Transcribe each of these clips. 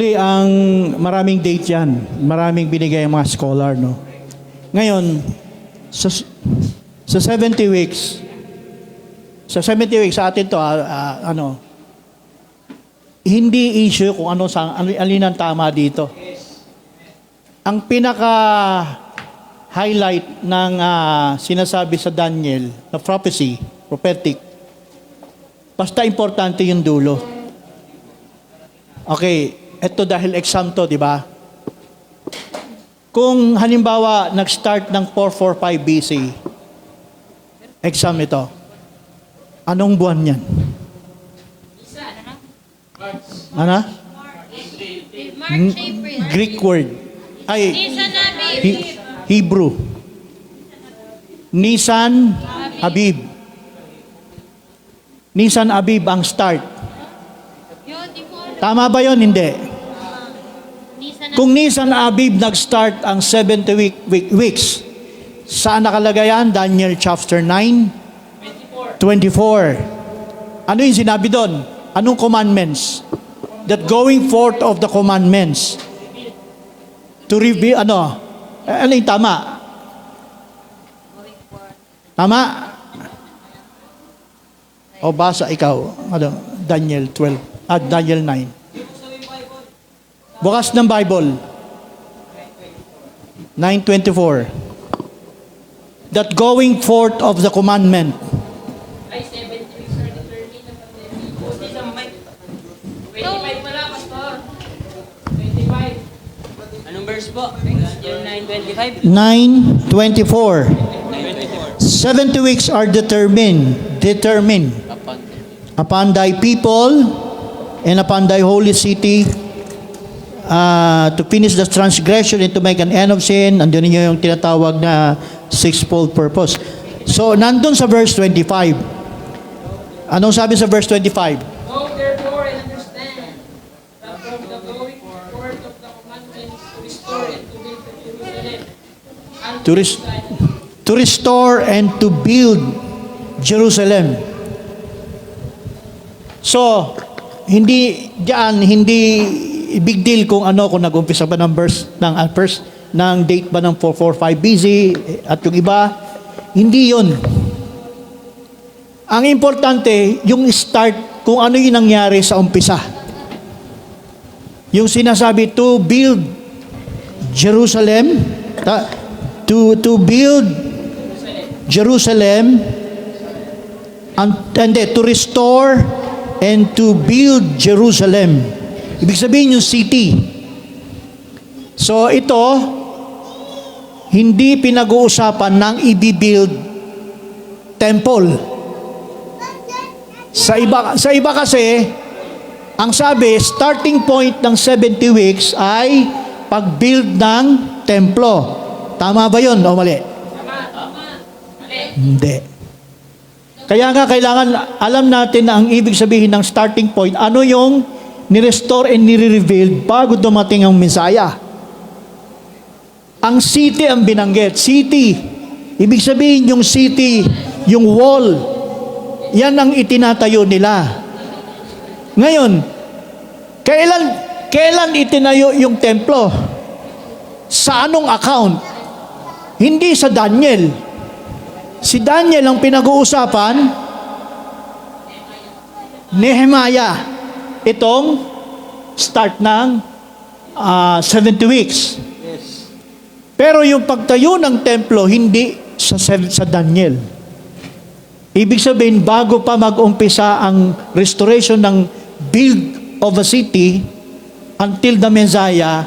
Ang maraming date yan. Maraming binigay ang mga scholar, no? Ngayon, sa 70 weeks, sa 70 weeks sa atin to, hindi issue kung alin ang tama dito. Ang pinaka-highlight ng sinasabi sa Daniel na prophecy, prophetic, basta importante yung dulo. Okay, eto dahil exam to, di ba? Kung halimbawa nag-start ng 445 BC, exam ito, anong buwan yan? Ano? March, April. Greek word. Ay, Nisan, Abib. Hebrew. Nisan, Abib. Nisan, Abib ang start. Yun, di mo alam. Tama ba yon? Hindi. Nisan, Kung Nisan, Abib nag-start ang 70 weeks, saan nakalagay yan? Daniel chapter 9? 24. Ano yung sinabi doon? Anong commandments? That going forth of the commandments to reveal, ano yung tama? Tama? O basa ikaw, Daniel 12, Daniel 9. Bukas ng Bible. 9:24. That going forth of the commandment. Ay, 7 weeks are determined na pandemic. Buti sa mic. 25 pala, Pastor. 25. Anong verse po? Yung 9:25? 9:24. 70 weeks are determined upon thy people and upon thy holy city to finish the transgression and to make an end of sin. Andun niyo yung tinatawag na sixfold purpose. So, nandun sa verse 25. Anong sabi sa verse 25? Go therefore and understand that from the going forth of the commandments to restore and to build the Jerusalem and To restore and to build Jerusalem. So, hindi big deal kung nag-umpisa ba ng verse ng date ba ng 445 BC at yung iba, hindi yun. Ang importante, yung start, kung ano yung nangyari sa umpisa. Yung sinasabi, to build Jerusalem, to build Jerusalem, and to restore and to build Jerusalem. Ibig sabihin yung city. So ito, hindi pinag-uusapan ng i-build temple. Sa iba kasi, ang sabi, starting point ng 70 weeks ay pag-build ng templo. Tama ba yun o mali? Hindi. Kaya nga kailangan alam natin na ang ibig sabihin ng starting point, ano yung ni-restore and ni-reveal bago dumating ang Messiah. Ang city ang binanggit. City. Ibig sabihin yung city, yung wall, yan ang itinatayo nila. Ngayon, kailan itinayo yung templo? Sa anong account? Hindi sa Daniel. Si Daniel ang pinag-uusapan, Nehemiah. Itong start ng 70 weeks. Pero yung pagtayo ng templo, hindi sa Daniel. Ibig sabihin, bago pa mag-umpisa ang restoration ng build of a city until the Messiah,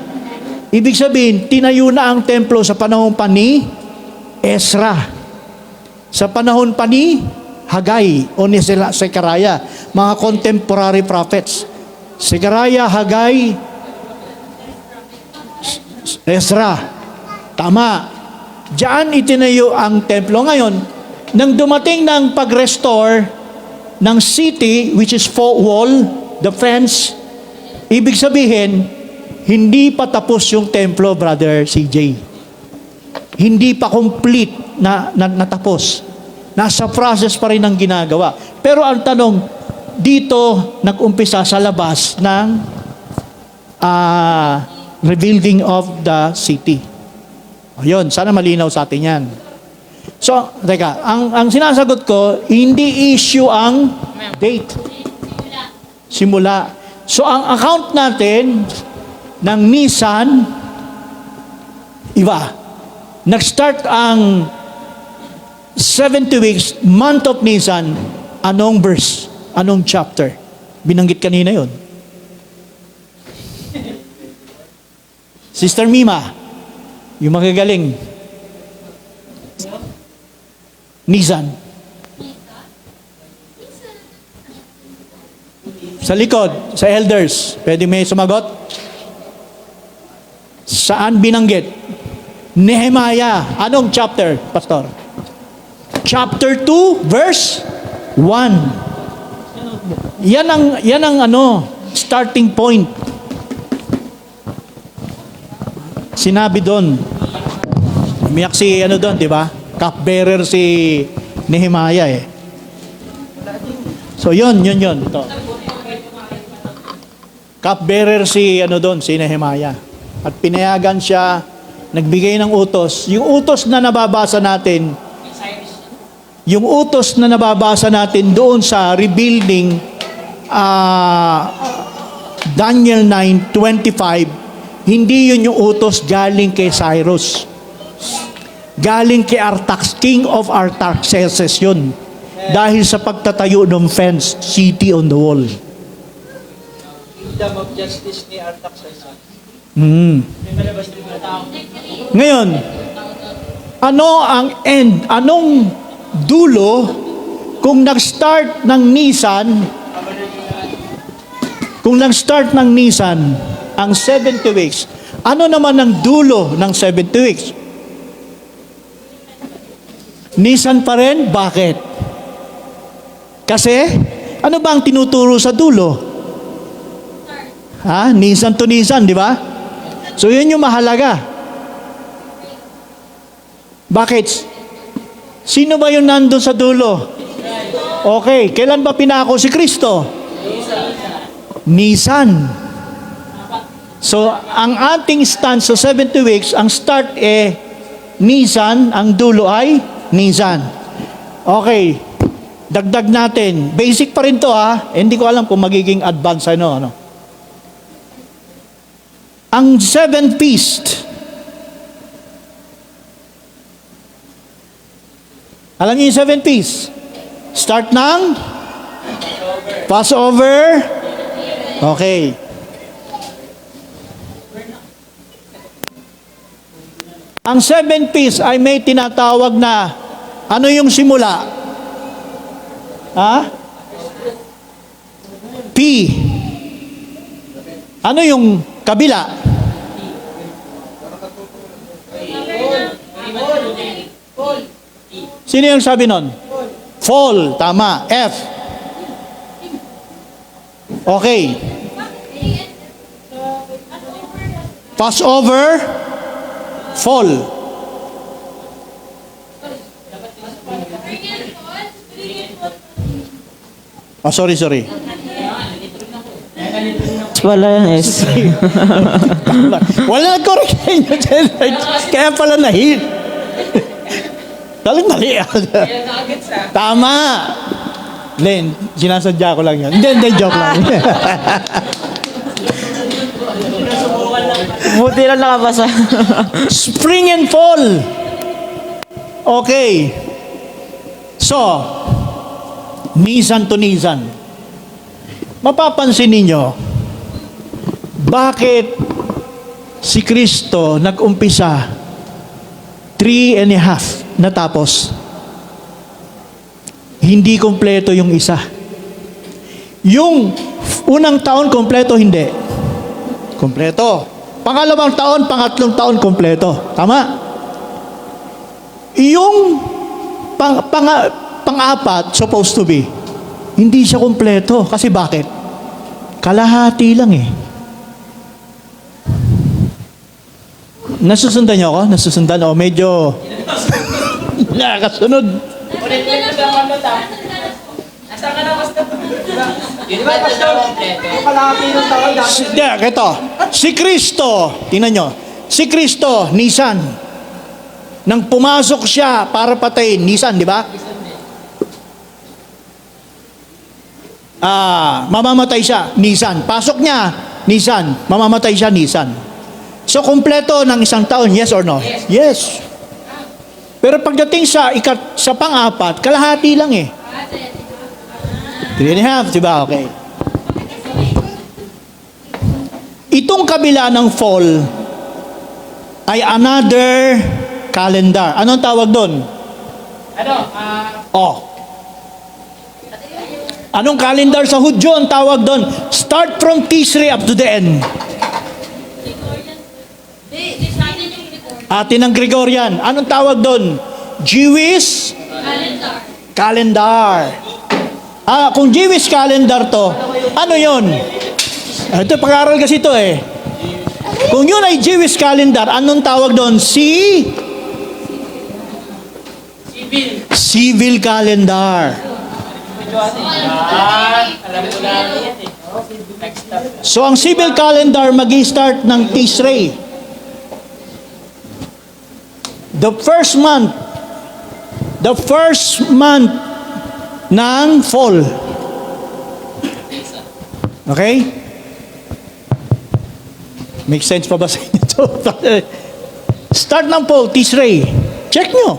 ibig sabihin, tinayo na ang templo sa panahon pa ni Ezra. Sa panahon pa ni Hagay o ni Zechariah, mga contemporary prophets. Zechariah, Hagay, Ezra. Tama. Diyan itinayo ang templo. Ngayon, nang dumating ng pag-restore ng city, which is wall, the fence, ibig sabihin, hindi pa tapos yung templo, Brother CJ. Hindi pa complete na natapos. Nasa process pa rin ang ginagawa. Pero ang tanong, dito nag-umpisa sa labas ng rebuilding of the city. Ayun, sana malinaw sa atin yan. So, teka, ang sinasagot ko, hindi issue ang date. Simula. So, ang account natin ng Nisan, iba. Nag-start ang 70 weeks, month of Nisan, anong verse? Anong chapter? Binanggit kanina yon. Sister Mima, yung magagaling. Nisan. Sa likod, sa elders, pwede may sumagot? Saan binanggit? Nehemiah. Anong chapter, Pastor? Chapter 2, verse 1. Yan ang starting point. Sinabi doon. Umiyak si doon, di ba? Cupbearer si Nehemiah eh. So yun. Ito. Cupbearer si doon, si Nehemiah. At pinayagan siya, nagbigay ng utos. Yung utos na nababasa natin, doon sa rebuilding Daniel 9:25, hindi yun yung utos galing kay Cyrus. Galing kay Artax, king of Artaxerxes yun. Dahil sa pagtatayo ng fence, city on the wall. Kingdom of Justice ni Artaxerxes. Ngayon, ano ang end? Anong dulo kung nag-start ng Nisan? Kung nag-start ng Nisan ang 70 weeks, ano naman ang dulo ng 70 weeks? Nisan pa rin? Bakit? Kasi, ano ba ang tinuturo sa dulo? Nisan to Nisan, di ba? So, yun yung mahalaga. Bakit? Sino ba yung nandun sa dulo? Okay, kailan ba pinako si Kristo? Nisan. So, ang ating stand sa 70 weeks, ang start Nisan, ang dulo ay Nisan. Okay, dagdag natin. Basic pa rin to hindi ko alam kung magiging advanced ano. Ang 7 feast. Alam niyo yung 7 feast? Start ng Passover. Okay. Ang 7 feast ay may tinatawag na ano yung simula? P. Ano yung kabila? Sino yung sabi nun? Fall. Tama. F. Okay. Passover. Fall. Sorry. Wala yan, S. Wala nag-correct kaya pala nahil. Talang mali. Tama. Len, sinasadya ko lang yan. Hindi, joke lang. Buti lang nakabasa. Spring and fall. Okay. So, Nisan to Nisan. Mapapansin ninyo, bakit si Kristo nag-umpisa 3.5 natapos? Hindi kompleto yung isa. Yung unang taon kompleto, hindi. Kompleto. Pangalawang taon, pangatlong taon kompleto. Tama? Yung pang-apat, supposed to be, hindi siya kompleto. Kasi bakit? Kalahati lang eh. Nasusundan niyo ako? Nasusundan o medyo nakakasunod? Saan ka na, Pastor? Yun ba ito daw kompleto? Kalahati ng taon. Ito, si Kristo, tingnan nyo, si Kristo, Nisan. Nang pumasok siya para patayin, Nisan, di ba? Mamamatay siya, Nisan. Pasok niya, Nisan. Mamamatay siya, Nisan. So, kumpleto ng isang taon, yes or no? Yes. Pero pagdating sa pang-apat, kalahati lang eh. 3.5, di ba? Okay. Itong kabila ng fall ay another calendar. Anong tawag doon? Anong calendar sa Hudyo ang tawag doon? Start from Tishrei up to the end. Atin ang Gregorian. Anong tawag doon? Jewish calendar. Kung Jewish calendar to, ano yon? Ito, pag-aaral kasi ito eh. Kung yun ay Jewish calendar, anong tawag doon? Civil calendar. Alam ko na yan eh. Next step. So, ang civil calendar mag-i-start ng Tishrei. The first month ng fall. Okay? Make sense pa ba sa inyo ito? Start ng fall, Tishrei. Check nyo.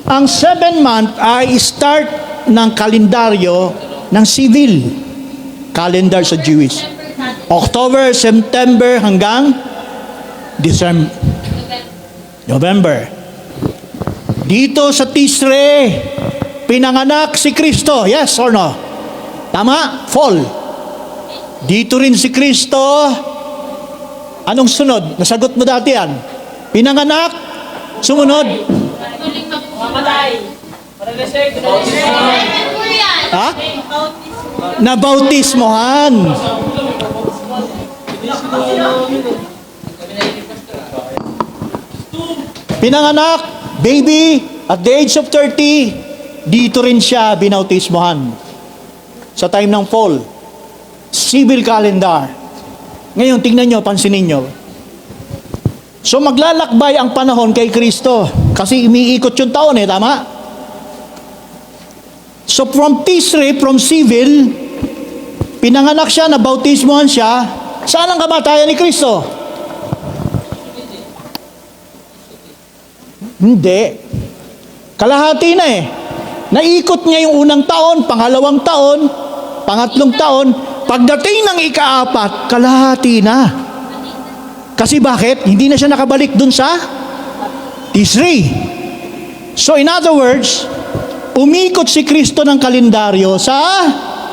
Ang 7th month ay start ng kalendaryo ng civil calendar sa Jewish. October, September hanggang December. November. Dito sa Tishrei, pinanganak si Kristo. Yes or no? Tama? Fall. Dito rin si Kristo. Anong sunod? Nasagot mo dati yan. Pinanganak. Sumunod. Mamatay. Para-reserve. Ha? Nabautismohan. Pinanganak, baby, at the age of 30, dito rin siya binautismohan. Sa time ng fall. Civil calendar. Ngayon, tingnan nyo, pansinin nyo. So maglalakbay ang panahon kay Kristo. Kasi umiikot yung taon eh, tama? So from Tishrei, from civil, pinanganak siya, nabautismohan siya. Saan ang kamatayan ni Kristo? Hindi. Kalahati na eh. Naikot niya yung unang taon, pangalawang taon, pangatlong taon. Pagdating ng ika-4, kalahati na. Kasi bakit? Hindi na siya nakabalik dun sa Tishrei. So in other words, umikot si Kristo ng kalendaryo sa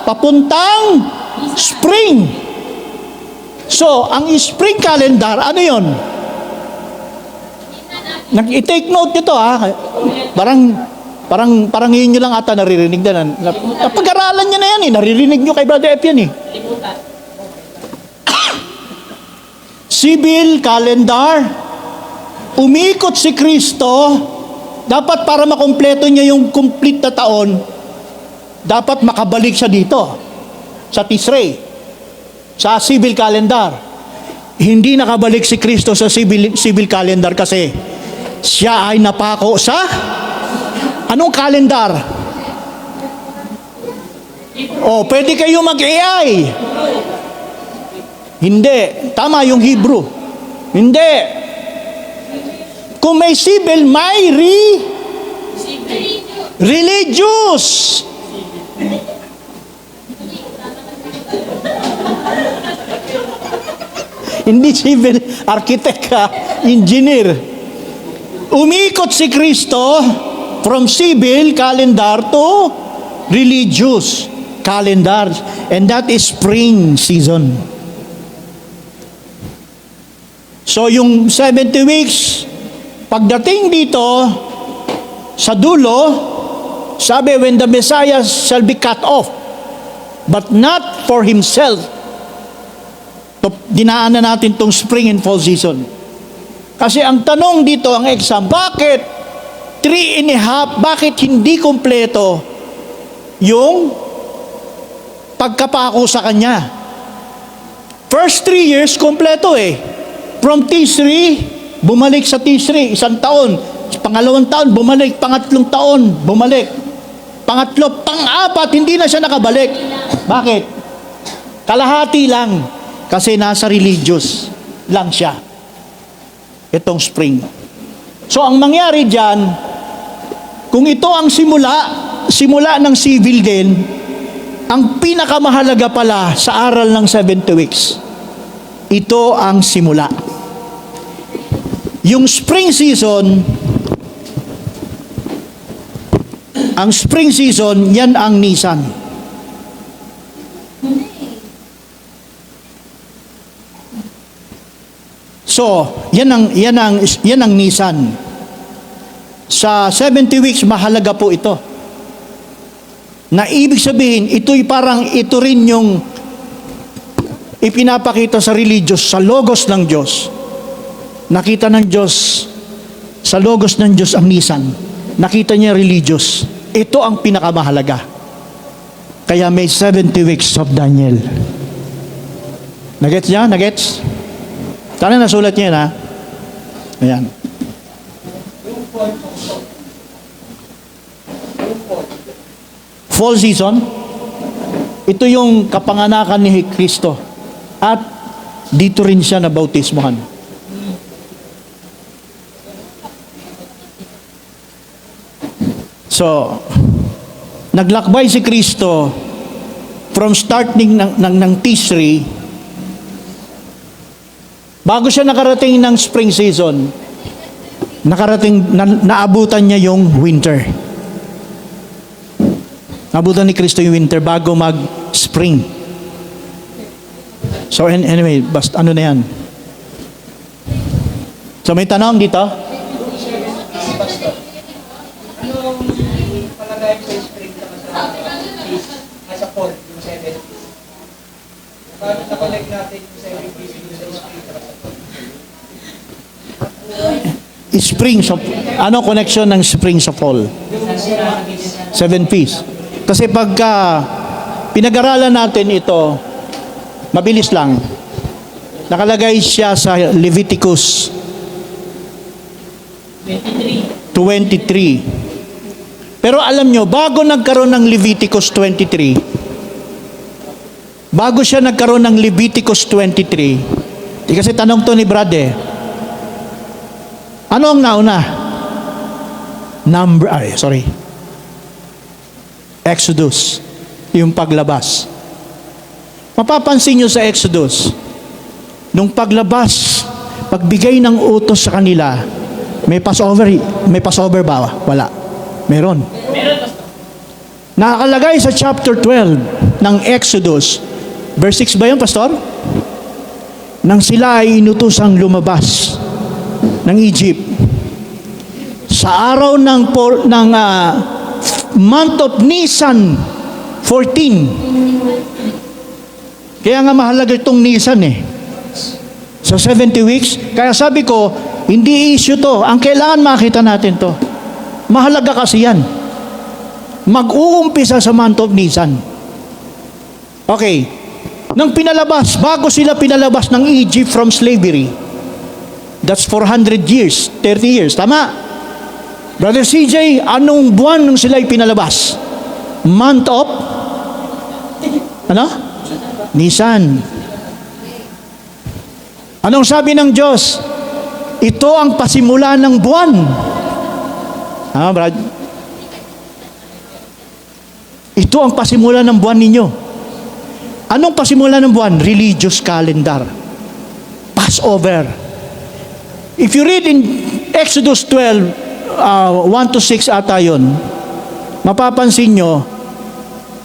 papuntang spring. So, ang spring calendar, ano yon? I-take note nyo to ha. Parang yun nyo lang ata naririnig na. Napag-aralan nyo na yan eh. Naririnig nyo kay Brother F yan eh. Civil calendar. Umikot si Kristo. Dapat para makumpleto niya yung complete na taon, dapat makabalik siya dito. Sa Tishrei. Sa civil calendar. Hindi nakabalik si Kristo sa civil calendar kasi siya ay napako sa anong calendar? Pwede kayo mag-AI. Hindi. Tama yung Hebrew. Hindi. Kung may civil, may religious. Hindi civil, architect ka, engineer. Umikot si Kristo from civil calendar to religious calendar. And that is spring season. So yung 70 weeks, pagdating dito sa dulo, sabi, when the Messiah shall be cut off, but not for himself. Dinaanan natin tong spring and fall season. Kasi ang tanong dito, ang exam, bakit 3.5, bakit hindi kompleto yung pagkapako sa kanya. First 3 years, kompleto eh. From T3, bumalik sa T3, 1 taon. Pangalawang taon, bumalik. Pangatlong taon, bumalik. Pangatlo, pang-apat, hindi na siya nakabalik. Bakit? Kalahati lang. Kasi nasa religious lang siya. Itong spring. So, ang mangyari dyan, kung ito ang simula ng civil din, ang pinakamahalaga pala sa aral ng 70 weeks, ito ang simula. Yung spring season, yan ang Nisan. So, yan ang Nisan. Sa 70 weeks, mahalaga po ito. Na ibig sabihin, ito rin yung ipinapakita sa religious, sa logos ng Diyos. Nakita ng Diyos, sa logos ng Diyos ang Nisan. Nakita niya religious. Ito ang pinakamahalaga. Kaya may 70 weeks of Daniel. Nagets niya? Nagets? Sana nasulat niya na. Ayan. Fall season, ito yung kapanganakan ni Kristo. At dito rin siya nabautismohan. So, naglakbay si Kristo from starting ng T3, bago siya nakarating ng spring season, naabutan niya yung winter. Naabutan ni Kristo yung winter bago mag-spring. So anyway, basta ano na yan. So may tanong dito? Palagay sa spring sa fall, yung 7. Paano na-connect natin yung 7 days sa spring sa fall? Spring, so, ano connection ng spring sa fall? 7 P's. Kasi pagka pinag-aralan natin ito, mabilis lang. Nakalagay siya sa Leviticus 23. Pero alam nyo, bago nagkaroon ng Leviticus 23, bago siya nagkaroon ng Leviticus 23, kasi tanong to ni Brad eh, ano ang nauna? Exodus, yung paglabas. Mapapansin nyo sa Exodus, nung paglabas, pagbigay ng utos sa kanila, may Passover ba? Wala. Meron. Nakakalagay sa chapter 12 ng Exodus, verse 6 ba yun, Pastor? Nang sila ay inutosang lumabas ng Egypt, sa araw ng month of Nisan 14. Kaya nga mahalaga itong Nisan eh. So 70 weeks. Kaya sabi ko, hindi issue to. Ang kailangan makita natin to. Mahalaga kasi yan. Mag-uumpisa sa month of Nisan. Okay. Nang pinalabas, bago sila pinalabas ng Egypt from slavery, that's 400 years, 30 years. Tama? Brother CJ, anong buwan nung sila pinalabas? Month of? Ano? Nisan. Anong sabi ng Diyos? Ito ang pasimula ng buwan. Brad? Ito ang pasimula ng buwan ninyo. Anong pasimula ng buwan? Religious calendar. Passover. If you read in Exodus 12, 1 to 6 ata yun, mapapansin nyo,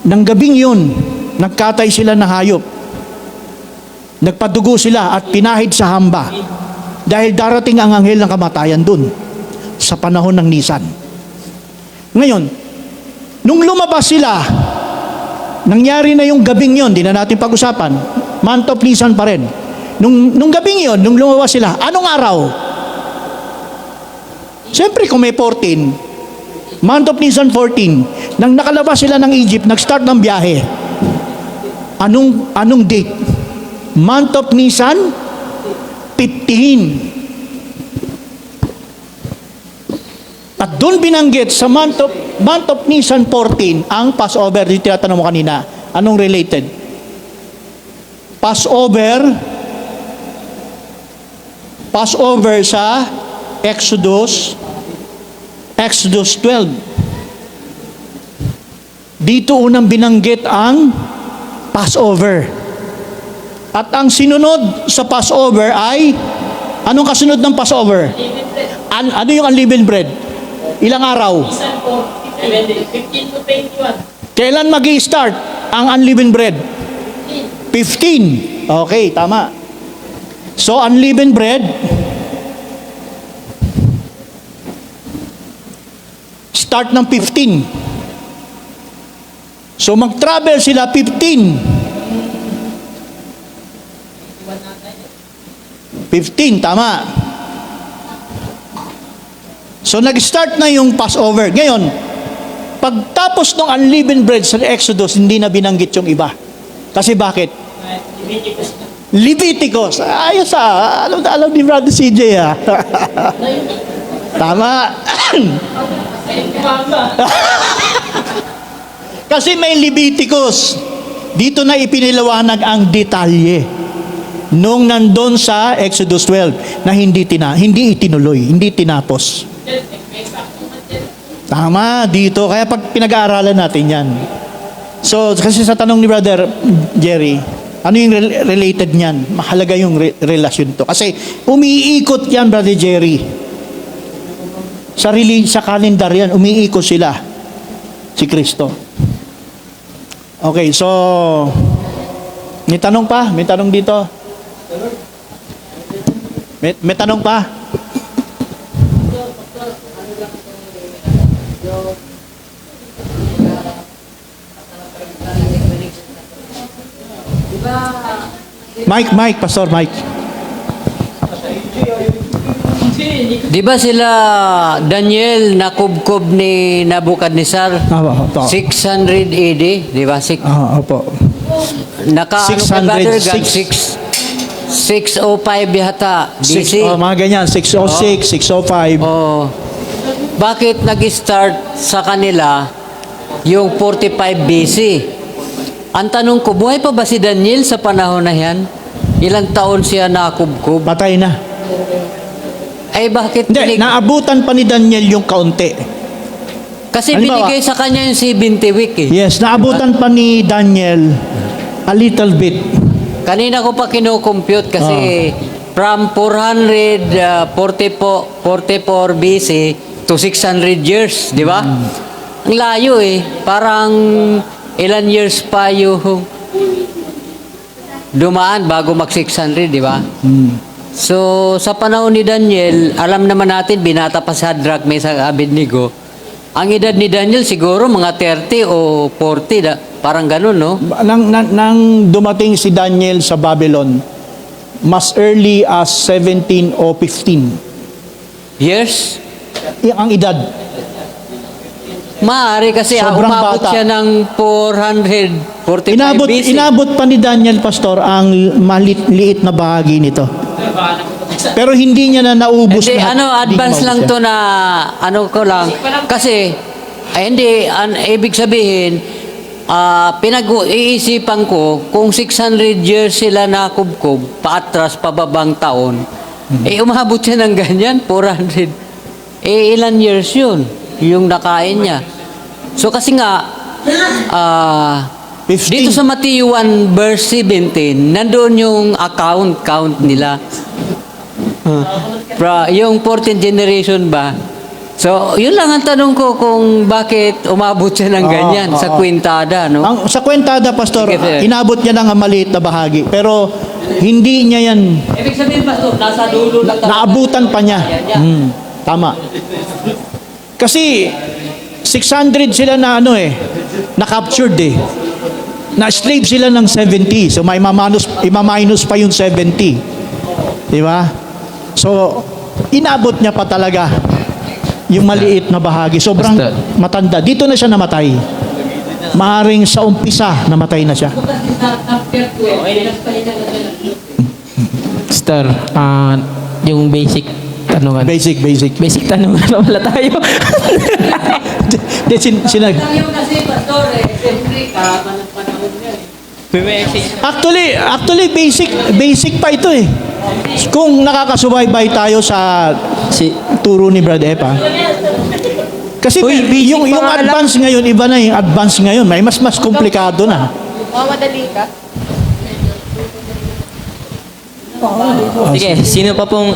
ng gabing yun, nagkatay sila ng hayop. Nagpadugo sila at pinahid sa hamba. Dahil darating ang anghel ng kamatayan dun, sa panahon ng Nisan. Ngayon, nung lumabas sila, nangyari na yung gabing yun, di na natin pag-usapan, month of Nisan pa rin. Nung gabing yun, nung lumabas sila, anong araw? Siyempre kung may 14, Month of Nisan 14. Nang nakalabas sila ng Egypt, nag-start ng biyahe. Anong date? Month of Nisan 15. At doon binanggit sa month of Nisan 14 ang Passover. Yung tinatanong mo kanina. Anong related? Passover sa Exodus 12. Dito unang binanggit ang Passover. At ang sinunod sa Passover ay, anong kasunod ng Passover? Ano yung unleavened bread? Ilang araw? Nisan 15 to 21. Kailan mag-i-start ang unleavened bread? 15. Okay, tama. So, unleavened bread, start ng 15. So, mag-travel sila 15. 15, tama. So, nag-start na yung Passover. Ngayon, pagtapos ng unleavened bread sa Exodus, hindi na binanggit yung iba. Kasi bakit? Leviticus. Ayos alam ni Brother CJ Tama. Kasi may Leviticus. Dito na ipiniliwanag ang detalye nung nandun sa Exodus 12 na hindi itinuloy, hindi tinapos. Tama, dito. Kaya pag pinag-aaralan natin yan. So, kasi sa tanong ni Brother Jerry, ano yung related niyan? Mahalaga yung relasyon to. Kasi umiikot yan, Brother Jerry. Sa calendar yan, umiikot sila. Si Kristo. Okay, so, may tanong pa? May tanong dito? May tanong pa? Mike, Pastor Mike. Di ba sila Daniel nakubkob ni Nabukadnesar? 600 AD, di ba? Opo. Naka 605 yata BC. Mga ganyan, 606, 605. Oh. Bakit nag-start sa kanila yung 45 BC? Ang tanong ko, buhay pa ba si Daniel sa panahon na yan? Ilang taon siya nakubkob? Patay na. Ay bakit? Hindi, naabutan pa ni Daniel yung kaunti. Kasi Halimbawa, binigay sa kanya yung 70 week eh. Yes, naabutan pa ni Daniel a little bit. Kanina ko pa kino-compute kasi from 444 BC to 600 years, di ba? Ang layo eh. Parang ilan years pa yung dumaan bago mag 600, di ba? So, sa panahon ni Daniel, alam naman natin, binata pa si Shadrach, Meshach, Abednego. Ang edad ni Daniel siguro mga 30 o 40, parang ganun, no? Nang dumating si Daniel sa Babylon, mas early as 17 o 15. Years? Ang edad. Maaari kasi Sobrang umabot bata. siya ng 445 BC. Inabot pa ni Daniel, Pastor, ang liit na bahagi nito. Pero hindi niya na naubos Hindi, lahat. advance Hindi lang maubos to na, ko lang. Kasi, hindi, ibig sabihin, pinag-iisipan ko, kung 600 years sila nakubkob, paatras, pababang taon, umabot siya ng ganyan, 400. Ilan years yun, yung nakain niya. So, kasi nga, 15. dito sa Matthew 1 verse 17, nandoon yung count nila. Yung 14th generation ba? So, yun lang ang tanong ko kung bakit umabot siya ng ganyan sa kwintada, no? Sa kwentada, Pastor, Sige, sir. inabot niya lang ang maliit na bahagi. Pero hindi niya yan, Ibig sabihin, Pastor, nasa dulo lang naabutan pa niya. Tama. Kasi 600 sila na na-captured eh. Na-slave sila ng 70. So may imaminus pa yung 70. Di ba? So, inabot niya pa talaga. yung maliit na bahagi. Sobrang Basta. matanda. Dito na siya namatay. Maaring sa umpisa, namatay na siya. Star, yung basic tanungan. Basic. Basic tanungan na pala tayo. Di, sinag. Yung kasi, Pastor, siyempre, panahon niya Actually, basic pa ito eh. Kung nakakasubaybay tayo sa turo ni Brad Epa. Kasi yung advance ngayon, iba na yung advance ngayon. May mas komplikado na. Mamadali ka? Sige, sino pa pong